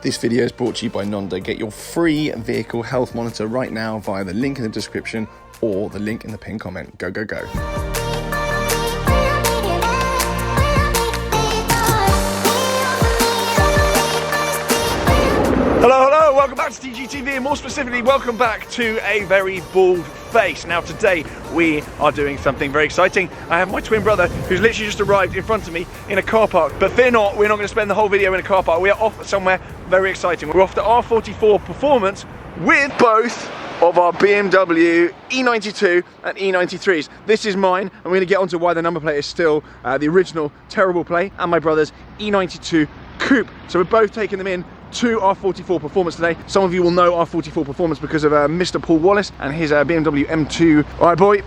This video is brought to you by Nonda. Get your free vehicle health monitor right now via the link in the description or the link in the pinned comment. Go, go, go. Hello, hello, welcome back to TGTV, and more specifically, welcome back to a very bald face. Now today, we are doing something very exciting. I have my twin brother, who's literally just arrived in front of me in a car park. But fear not, we're not going to spend the whole video in a car park. We are off somewhere very exciting. We're off to R44 Performance with both of our BMW E92 and E93s. This is mine. I'm going to get onto why the number plate is still the original terrible plate, and my brother's E92 Coupe. So we're both taking them in to R44 Performance today. Some of you will know R44 Performance because of Mr. Paul Wallace and his BMW M2. All right, boy.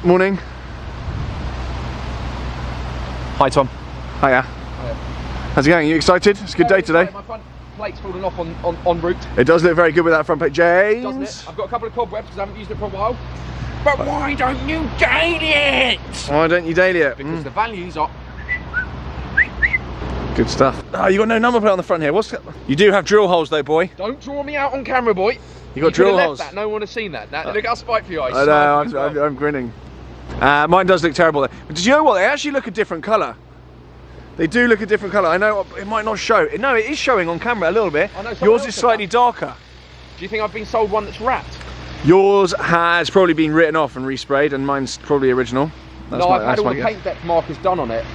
Morning. Hi, Tom. Hiya. Hiya. How's it going? Are you excited? It's a good day today. My front plate's fallen off en route. It does look very good with that front plate, James. Doesn't it? I've got a couple of cobwebs because I haven't used it for a while. But why don't you daily it? Why don't you daily it? Because the values are... Good stuff. Oh, you got no number plate on the front here. What's that? You do have drill holes though, boy. Don't draw me out on camera, boy. You got drill holes. That. No one has seen that. Look how spiteful you are. I know, I'm grinning. Mine does look terrible though. But did you know what? They actually look a different colour. They do look a different colour. I know it might not show. No, it is showing on camera a little bit. Yours is slightly darker. Do you think I've been sold one that's wrapped? Yours has probably been written off and resprayed, and mine's probably original. I've had all the paint depth markers done on it.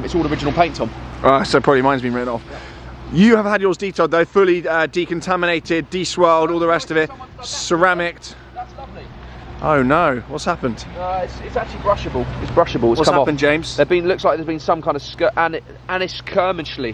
It's all original paint, Tom. So probably mine's been written off. Yeah. You have had yours detailed though, fully decontaminated, deswirled, all the rest of it, ceramicked. That's lovely. Oh no, what's happened? It's actually brushable. It's brushable. It's what's come happened, off. James? Looks like there's been some kind of skirmishly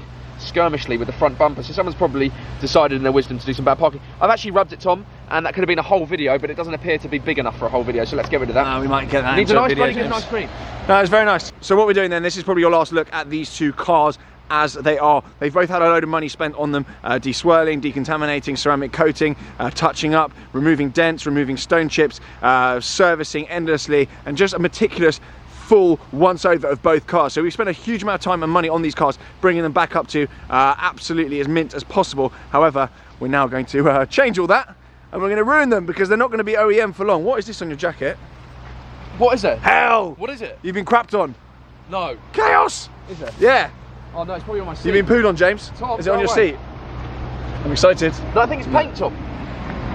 with the front bumper. So someone's probably decided in their wisdom to do some bad parking. I've actually rubbed it, Tom, and that could have been a whole video, but it doesn't appear to be big enough for a whole video. So let's get rid of that. We might get that. Needs a nice, very good, nice cream. No, it's very nice. So what we're doing then, this is probably your last look at these two cars as they are. They've both had a load of money spent on them, deswirling, decontaminating, ceramic coating, touching up, removing dents, removing stone chips, servicing endlessly, and just a meticulous full once over of both cars. So we spent a huge amount of time and money on these cars, bringing them back up to absolutely as mint as possible. However, we're now going to change all that, and we're going to ruin them because they're not going to be OEM for long. What is this on your jacket? What is it? Hell! What is it? You've been crapped on. No. Chaos! Is it? Yeah. Oh no, it's probably on my seat. You've been pooed on, James. Tom, is it on your seat? I'm excited. No, I think it's paint, Tom.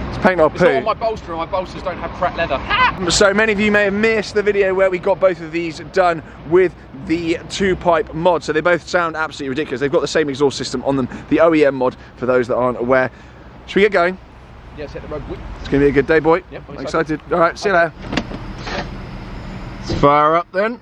It's paint or poo. It's not on my bolster, and my bolsters don't have crap leather. So many of you may have missed the video where we got both of these done with the two-pipe mod. So they both sound absolutely ridiculous. They've got the same exhaust system on them, the OEM mod, for those that aren't aware. Should we get going? Yes, hit the road. It's going to be a good day, boy. Yep, I'm excited. All right, see you later. Let's fire up then.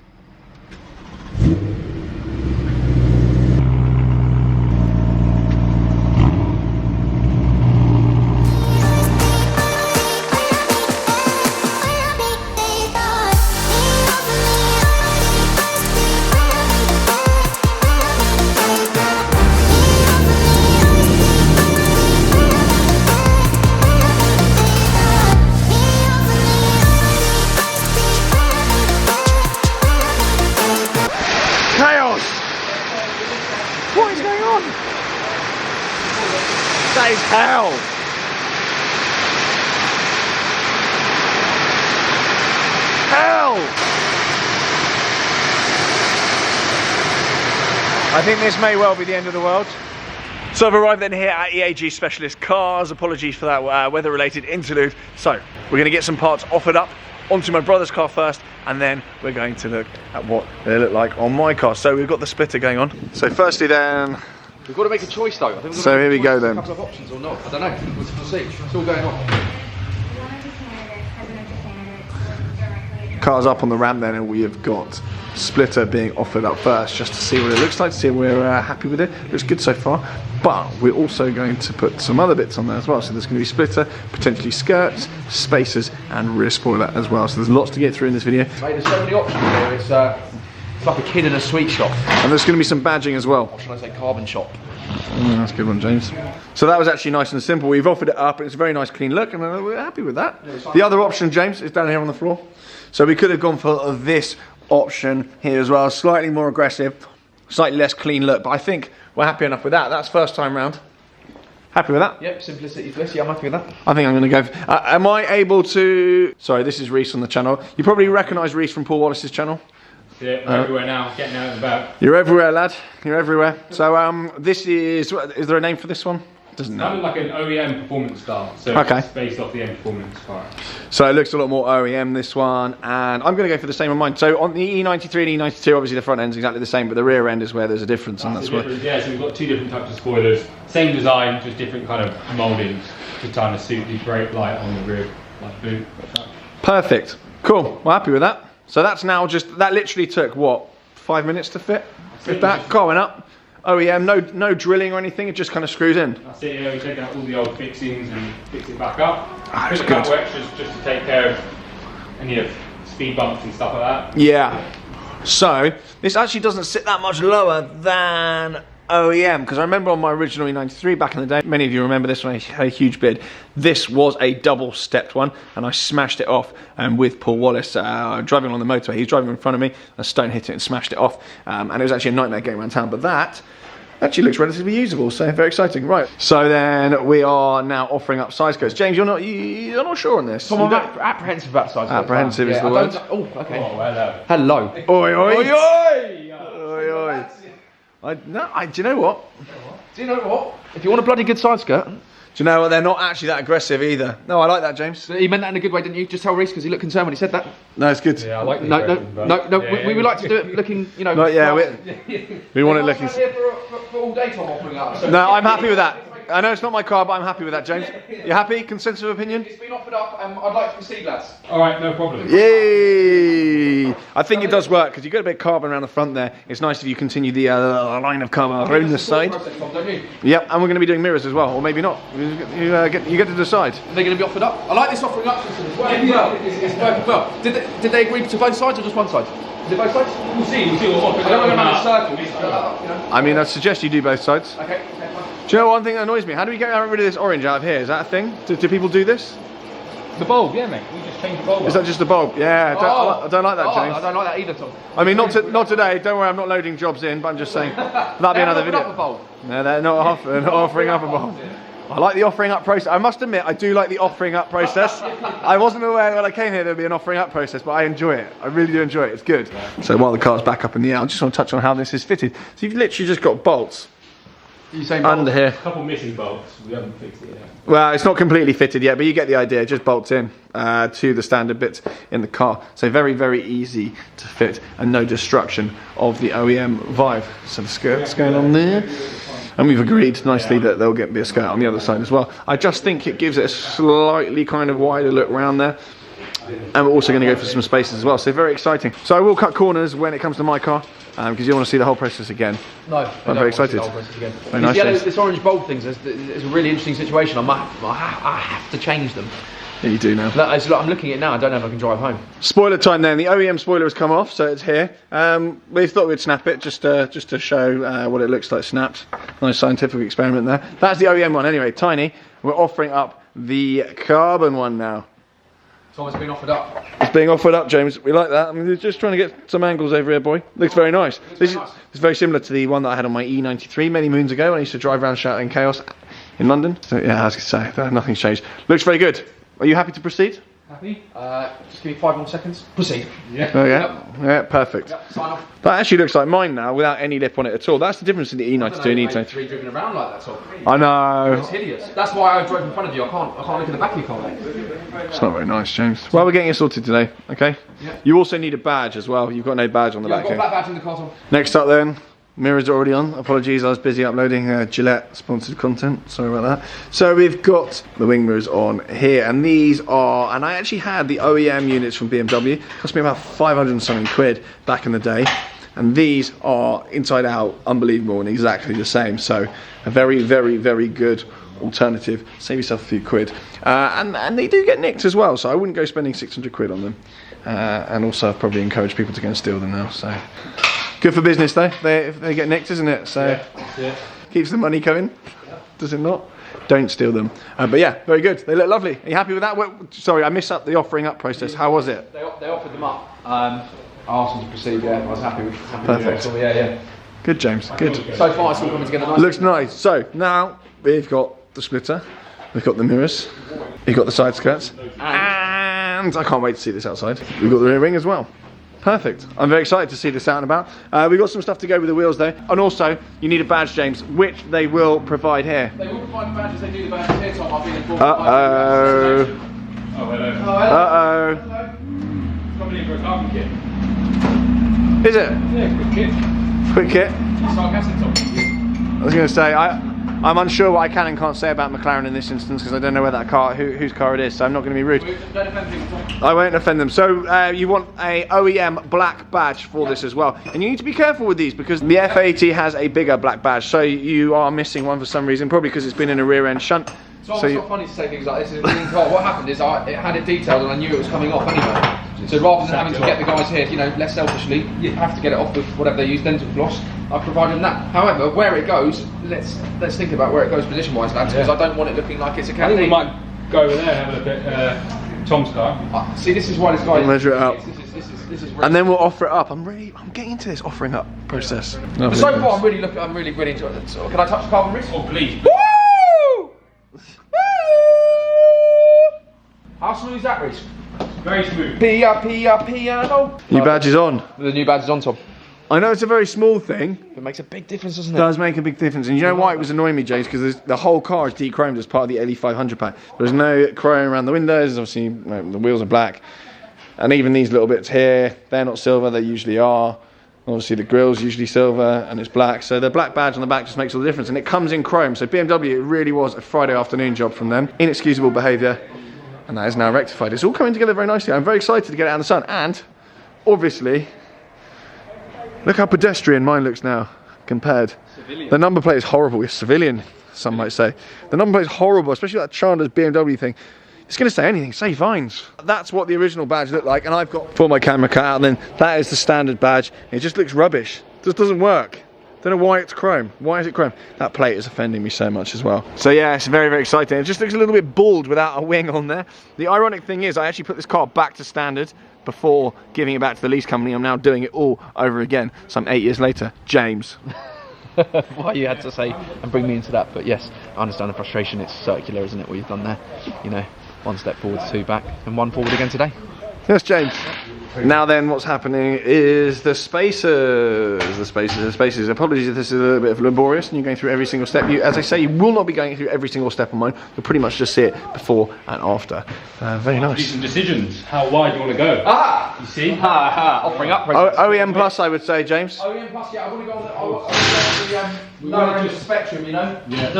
What is going on? That is hell. Hell. I think this may well be the end of the world. So I've arrived then here at EAG Specialist Cars. Apologies for that weather-related interlude. So we're going to get some parts offered up onto my brother's car first, and then we're going to look at what they look like on my car. So we've got the splitter going on. So firstly then, we've got to make a choice though. I think so here we go then. A couple of options or not, I don't know. We'll see. It's all going on. Car's up on the ramp then, and we have got splitter being offered up first, just to see what it looks like, to see if we're happy with it. Looks good so far, but we're also going to put some other bits on there as well. So there's going to be splitter, potentially skirts, spacers, and rear spoiler as well. So there's lots to get through in this video. Mate, there's so many options here. It's like a kid in a sweet shop. And there's going to be some badging as well. Or should I say carbon shop? That's a good one, James. So that was actually nice and simple. We've offered it up, and it's a very nice clean look, and we're happy with that. The other option, James, is down here on the floor. So we could have gone for this option here as well, slightly more aggressive, slightly less clean look, but I think we're happy enough with that. That's first time round. Happy with that? Yep, simplicity bliss. Yeah, I'm happy with that. I think I'm going to go. Am I able to? Sorry, this is Reese on the channel. You probably recognise Reese from Paul Wallace's channel. Yeah, we're everywhere now, getting out and about. You're everywhere, lad. You're everywhere. So this is there a name for this one? Doesn't Kind know. of like an OEM performance car, so Okay. it's based off the M performance car. So it looks a lot more OEM, this one, and I'm going to go for the same on mine. So on the E93 and E92, obviously the front end's exactly the same, but the rear end is where there's a difference, and that's why. Yeah, so we've got two different types of spoilers, same design, just different kind of mouldings to kind of suit the brake light on the rear, like boot. Perfect. Cool. Well, happy with that. So that's now just, that literally took, what, 5 minutes to fit? With that, going up. OEM, no drilling or anything, it just kind of screws in. That's it, yeah, we take out all the old fixings and fix it back up. That's Put a couple good. extras just to take care of any of speed bumps and stuff like that. Yeah. So, this actually doesn't sit that much lower than OEM, because I remember on my original E93 back in the day, many of you remember this one, I had a huge bid. This was a double-stepped one, and I smashed it off with Paul Wallace, driving along the motorway. He was driving in front of me, a stone hit it and smashed it off, and it was actually a nightmare getting around town, but that actually looks relatively usable, so very exciting. Right, so then we are now offering up size codes. James, you're not sure on this. Tom, I'm apprehensive about size. Apprehensive is the word. Oh, okay. Oh, hello. Hello. Oi, oi. Oi, oi. Oi, oi. Do you know what? Do you know what? If you want a bloody good side skirt. Do you know what? They're not actually that aggressive either. No, I like that, James. He meant that in a good way, didn't you? Just tell Reese because he looked concerned when he said that. No, it's good. Yeah, I like the No, aggression, but- we would like to do it looking, you know. No, yeah, classy. we want it looking. Here for all day, Tom, offering up. So No, I'm happy with that. I know it's not my car, but I'm happy with that, James. You happy? Consensus of opinion? It's been offered up. I'd like to proceed, lads. Alright, no problem. Yay! I think it does work because you've got a bit of carbon around the front there. It's nice if you continue the line of carbon around the side. Process, Tom, don't you? Yep, and we're going to be doing mirrors as well, or maybe not. You get to decide. They're going to be offered up. I like this offering up system as well. It's working well. Did they agree to both sides or just one side? Is it both sides? We'll see what I don't want to run in circles. You know? I mean, I suggest you do both sides. Okay, fine. Do you know one thing that annoys me? How do we get rid of this orange out of here? Is that a thing? Do people do this? The bulb, yeah, mate. We just changed the bulb. Is that just a bulb? Yeah, I don't like that, James. I don't like that either, Tom. I mean, not today. Don't worry, I'm not loading jobs in, but I'm just saying that'll be another video. Up a bulb. No, they're not offering up a bulb. I like the offering up process. I must admit, I do like the offering up process. I wasn't aware when I came here there'd be an offering up process, but I enjoy it. I really do enjoy it. It's good. So while the car's back up in the air, I just want to touch on how this is fitted. So you've literally just got bolts You saying under here. A couple missing bolts. We haven't fixed it yet. Well, it's not completely fitted yet, but you get the idea. It just bolts in to the standard bits in the car. So very, very easy to fit and no destruction of the OEM vibe. So the skirt's going on there. And we've agreed nicely that there'll be a skirt on the other side as well. I just think it gives it a slightly kind of wider look around there. And we're also going to go for some spaces as well. So very exciting. So I will cut corners when it comes to my car. Because you want to see the whole process again. No, I'm very excited. Very nice, James. This orange bulb thing is a really interesting situation. I have to change them. Yeah, you do now. I'm looking at it now. I don't know if I can drive home. Spoiler time then. The OEM spoiler has come off, so it's here. We thought we'd snap it just to show what it looks like snapped. Nice scientific experiment there. That's the OEM one anyway, tiny. We're offering up the carbon one now. So it's been offered up. It's being offered up, James. We like that. I mean, we're just trying to get some angles over here, boy. Looks very nice. It's very similar to the one that I had on my E93 many moons ago when I used to drive around shouting chaos in London. So yeah, as I say, nothing's changed. Looks very good. Are you happy to proceed? Happy? Just give me 5 more seconds. Proceed. Yeah. Oh yeah, yeah, perfect. Yep, sign off. That actually looks like mine now, without any lip on it at all. That's the difference in the E92 and E93. Driven around like that, Tom. I know. It's hideous. That's why I drove in front of you. I can't look at the back of your car. It's not very nice, James. Well, we're getting it sorted today, okay? Yeah. You also need a badge as well. You've got no badge on the Yeah, I've back got a here. black badge in the car, Tom. Next up then, mirrors are already on. Apologies, I was busy uploading Gillette sponsored content. Sorry about that. So we've got the wing mirrors on here, and these are, and I actually had the OEM units from BMW. Cost me about 500 and something quid back in the day. And these are inside out, unbelievable, and exactly the same. So a very, very, very good alternative. Save yourself a few quid. And they do get nicked as well, so I wouldn't go spending 600 quid on them. And also I've probably encouraged people to go and steal them now. So good for business though, if they get nicked, isn't it? So Yeah. keeps the money coming, does it not? Don't steal them. But yeah, very good. They look lovely. Are you happy with that? Sorry, I missed up the offering up process. How was it? They offered them up. I asked them to proceed. Yeah, I was happy with Perfect. it. Yeah. Good, James. Good. So far, it's all coming together nicely. Looks nice. So now we've got the splitter. We've got the mirrors. You've got the side skirts. And I can't wait to see this outside. We've got the rear wing as well. Perfect. I'm very excited to see this out and about. We've got some stuff to go with the wheels though. And also, you need a badge, James, which they will provide here. They will provide the badges, they do the badges here, Tom. I've been informed. Uh-oh. Oh, hello. Uh-oh. Coming in for a carbon kit. Is it? Yeah, quick kit. Quick kit. Sarcastic, Tom. I was going to say, I'm unsure what I can and can't say about McLaren in this instance because I don't know where that car, whose car it is, so I'm not going to be rude. Don't offend people, Tom. I won't offend them. So you want a OEM black badge for this as well. And you need to be careful with these because the F80 has a bigger black badge, so you are missing one for some reason, probably because it's been in a rear end shunt. So it's not funny to say things like this. It's a clean car. What happened is it had it detailed and I knew it was coming off anyway. So rather than having to get the guys here, you know, less selfishly, you have to get it off with whatever they use, dental floss. I've provided them that. However, where it goes, let's think about where it goes position-wise, lads, because I don't want it looking like it's a I cat. think we might go over there and have a look at Tom's car. See, this is why this guy measure it out. This is And then we'll offer it up. I'm getting into this offering up process. But so far, I'm really into it. So, can I touch the carbon wrist? Oh, please. Woo! Woo! How smooth is that, Reese? Very smooth. Piano. New badge is on. The new badge is on, Tom. I know it's a very small thing. It makes a big difference, doesn't it? It does make a big difference. And you know why it was annoying me, James? Because the whole car is de-chromed as part of the LE 500 pack. There's no chrome around the windows. Obviously, the wheels are black. And even these little bits here, they're not silver. They usually are. Obviously, the grille's usually silver and it's black. So the black badge on the back just makes all the difference. And it comes in chrome. So BMW, it really was a Friday afternoon job from them. Inexcusable behaviour. And that is now rectified. It's all coming together very nicely. I'm very excited to get it out in the sun. And, obviously, look how pedestrian mine looks now compared. Civilian. The number plate is horrible. It's civilian, some might say. The number plate is horrible, especially that Chandler's BMW thing. It's going to say anything, say Vines. That's what the original badge looked like, and I've got for my camera cut out, and then that is the standard badge. It just looks rubbish. It just doesn't work. Don't know why it's chrome. Why is it chrome? That plate is offending me so much as well. So yeah, it's very, very exciting. It just looks a little bit bald without a wing on there. The ironic thing is I actually put this car back to standard before giving it back to the lease company. I'm now doing it all over again. Some 8 years later. James. Why you had to say and bring me into that, but yes, I understand the frustration. It's circular, isn't it, what you've done there? You know, one step forward, two back, and one forward again today. Yes, James. Now then, what's happening is the spacers. Apologies if this is a little bit laborious and you're going through every single step. As I say, you will not be going through every single step on mine. You'll pretty much just see it before and after. Very nice. Do some decisions. How wide do you want to go? Ah! You see? Offering up. OEM Plus, I would say, James. OEM Plus, yeah, I want to go on the lower end of the spectrum, you know? Yeah.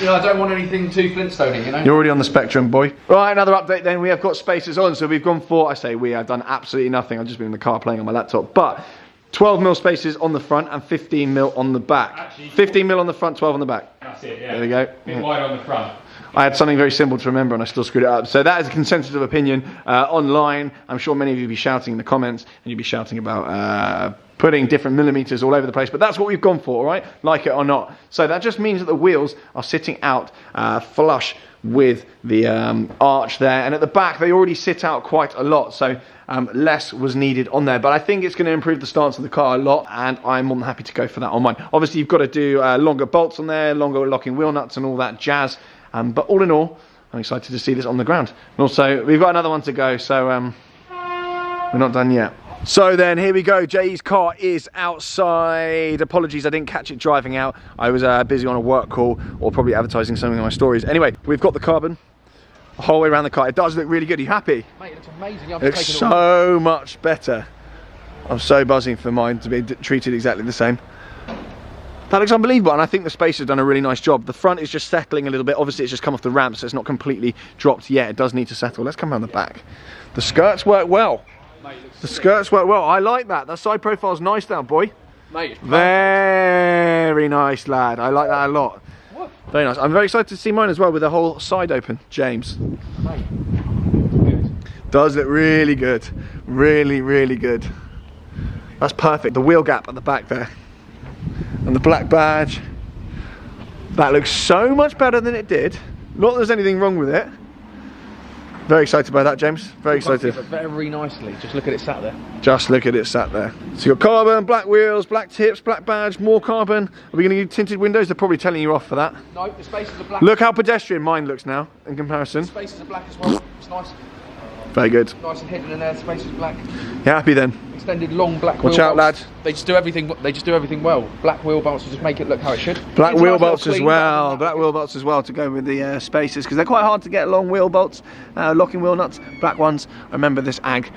I don't want anything too Flintstoning, you know? You're already on the spectrum, boy. Right, another update then. We have got spacers on, so we've gone for, I've done absolutely nothing. I've just been in the car playing on my laptop. But 12mm spacers on the front and 15mm on the back. Actually, 15mm on the front, 12 on the back. That's it, yeah. There we go. Bit wide on the front. I had something very simple to remember and I still screwed it up. So that is a consensus of opinion online. I'm sure many of you will be shouting in the comments and you'll be shouting about putting different millimeters all over the place, but that's what we've gone for, all right? Like it or not. So that just means that the wheels are sitting out flush with the arch there, and at the back they already sit out quite a lot, so less was needed on there, but I think it's going to improve the stance of the car a lot, and I'm more than happy to go for that on mine. Obviously you've got to do longer bolts on there, longer locking wheel nuts and all that jazz, but all in all, I'm excited to see this on the ground. And also, we've got another one to go, so we're not done yet. So then, here we go. Jay's car is outside. Apologies, I didn't catch it driving out. I was busy on a work call or probably advertising something on my stories. Anyway, we've got the carbon the whole way around the car. It does look really good. Are you happy? Mate, it looks amazing. It looks so much better. I'm so buzzing for mine to be treated exactly the same. That looks unbelievable, and I think the spacer has done a really nice job. The front is just settling a little bit. Obviously, it's just come off the ramp, so it's not completely dropped yet. It does need to settle. Let's come around the back. The skirts work well. The skirts work well. I like that. That side profile's nice now, boy. Mate, very nice, lad. I like that a lot. What? Very nice. I'm very excited to see mine as well with the whole side open, James. Mate. Does look really good. Really, really good. That's perfect. The wheel gap at the back there. And the black badge. That looks so much better than it did. Not that there's anything wrong with it. Very excited by that, James. Very excited. Very nicely. Just look at it sat there. Just look at it sat there. So you've got carbon, black wheels, black tips, black badge, more carbon. Are we going to do tinted windows? They're probably telling you off for that. No, the spaces are black. Look how pedestrian mine looks now in comparison. The spaces are black as well. It's nice. Very good. Nice and hidden in there. The space is black. You happy then? Extended long black wheel Watch out, bolts. lad. They just do everything. They just do everything well. Black wheel bolts to just make it look how it should. Black It's wheel nice little bolts as clean well. back. Black wheel bolts as well to go with the spaces because they're quite hard to get. Long wheel bolts, locking wheel nuts, black ones. I remember this ag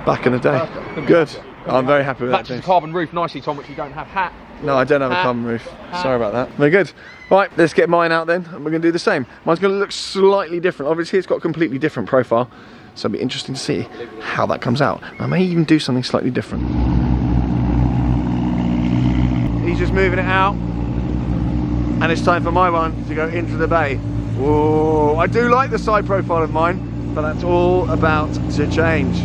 back in the day. Good. I'm very happy with that, Matches the James. carbon roof nicely, Tom, which you don't have. Hat. No, I don't have a carbon roof. Sorry about that. Very good. Right, let's get mine out then, and we're going to do the same. Mine's going to look slightly different. Obviously, it's got a completely different profile, so it'll be interesting to see how that comes out. I may even do something slightly different. He's just moving it out, and it's time for my one to go into the bay. Whoa, I do like the side profile of mine, but that's all about to change.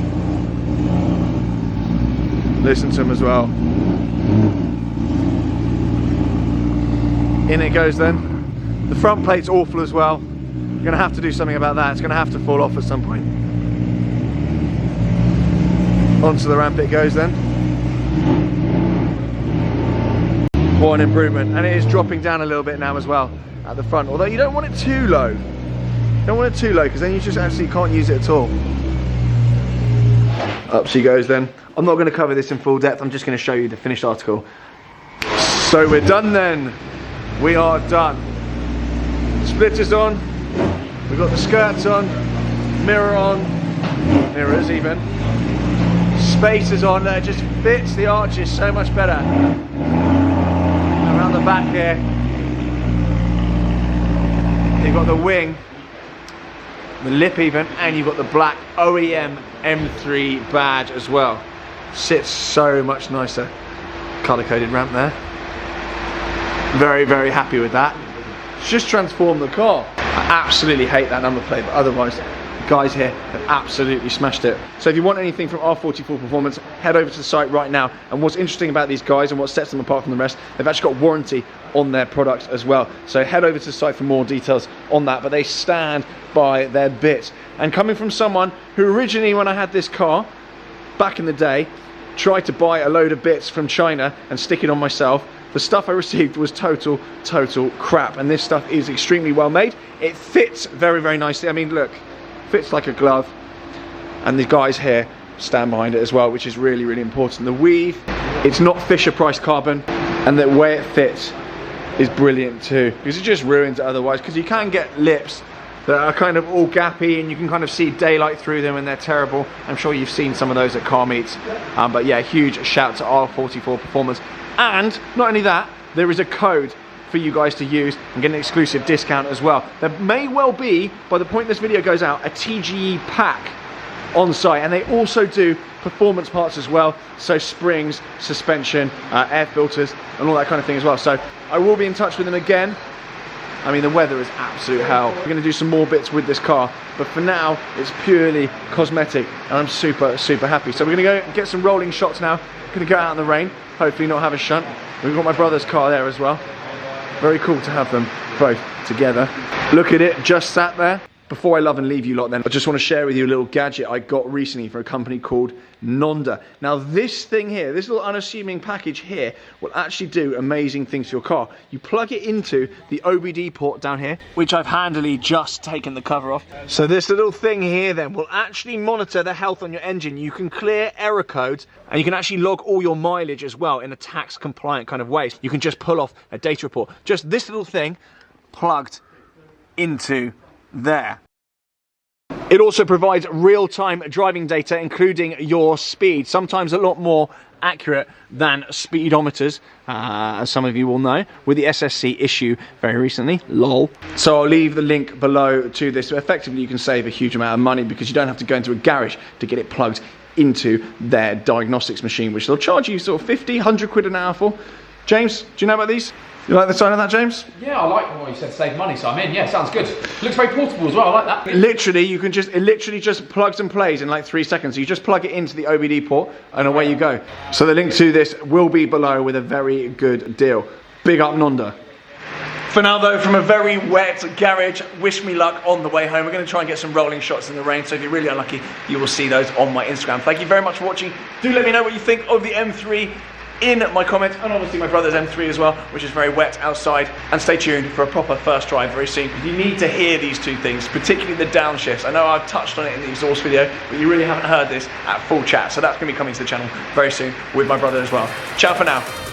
Listen to him as well. In it goes then. The front plate's awful as well. You're going to have to do something about that. It's going to have to fall off at some point. Onto the ramp it goes then. What an improvement. And it is dropping down a little bit now as well at the front. Although you don't want it too low. You don't want it too low because then you just actually can't use it at all. Up she goes then. I'm not going to cover this in full depth. I'm just going to show you the finished article. So we're done then. We are done. Splitters on. We've got the skirts on. Mirror on. Mirrors even. Spacers on. It just fits the arches so much better. Around the back here. You've got the wing. The lip even. And you've got the black OEM M3 badge as well. Sits so much nicer. Colour coded ramp there. Very, very happy with that. It's just transformed the car. I absolutely hate that number plate, but otherwise, the guys here have absolutely smashed it. So if you want anything from R44 Performance, head over to the site right now. And what's interesting about these guys and what sets them apart from the rest, they've actually got warranty on their products as well. So head over to the site for more details on that, but they stand by their bit. And coming from someone who originally, when I had this car, back in the day, tried to buy a load of bits from China and stick it on myself, the stuff I received was total crap, and this stuff is extremely well made. It fits very, very nicely. I mean, look, fits like a glove, and the guys here stand behind it as well, which is really, really important. The weave, it's not Fisher Price carbon, and the way it fits is brilliant too, because it just ruins it otherwise, because you can get lips that are kind of all gappy and you can kind of see daylight through them and they're terrible. I'm sure you've seen some of those at car meets, but yeah, huge shout to R44 Performance. And not only that, there is a code for you guys to use and get an exclusive discount as well. There may well be, by the point this video goes out, a TGE pack on site, and they also do performance parts as well, so springs, suspension, air filters and all that kind of thing as well. So I will be in touch with them again. I mean, the weather is absolute hell. We're going to do some more bits with this car, but for now it's purely cosmetic, and I'm super happy. So we're going to go and get some rolling shots now. We're going to go out in the rain, hopefully not have a shunt. We've got my brother's car there as well. Very cool to have them both together. Look at it, just sat there. Before I love and leave you lot then, I just want to share with you a little gadget I got recently from a company called Nonda. Now this thing here, this little unassuming package here, will actually do amazing things for your car. You plug it into the OBD port down here, which I've handily just taken the cover off. So this little thing here then will actually monitor the health on your engine. You can clear error codes, and you can actually log all your mileage as well in a tax compliant kind of way. You can just pull off a data report. Just this little thing plugged into there. It also provides real-time driving data, including your speed, sometimes a lot more accurate than speedometers, as some of you will know, with the SSC issue very recently, lol. So I'll leave the link below to this. So effectively you can save a huge amount of money because you don't have to go into a garage to get it plugged into their diagnostics machine, which they'll charge you sort of 50, 100 quid an hour for. James, do you know about these? You like the sign of that, James? Yeah, I like what you said, save money, so I'm in. Yeah, sounds good. Looks very portable as well, I like that. Literally, you can just, it literally just plugs and plays in like 3 seconds. So you just plug it into the OBD port and away you go. So the link to this will be below with a very good deal. Big up Nonda. For now though, from a very wet garage, wish me luck on the way home. We're going to try and get some rolling shots in the rain, so if you're really unlucky, you will see those on my Instagram. Thank you very much for watching. Do let me know what you think of the M3 in my comments, and obviously my brother's M3 as well, which is very wet outside. And stay tuned for a proper first drive very soon. You need to hear these two things, particularly the downshifts. I know I've touched on it in the exhaust video, but you really haven't heard this at full chat. So that's going to be coming to the channel very soon with my brother as well. Ciao for now.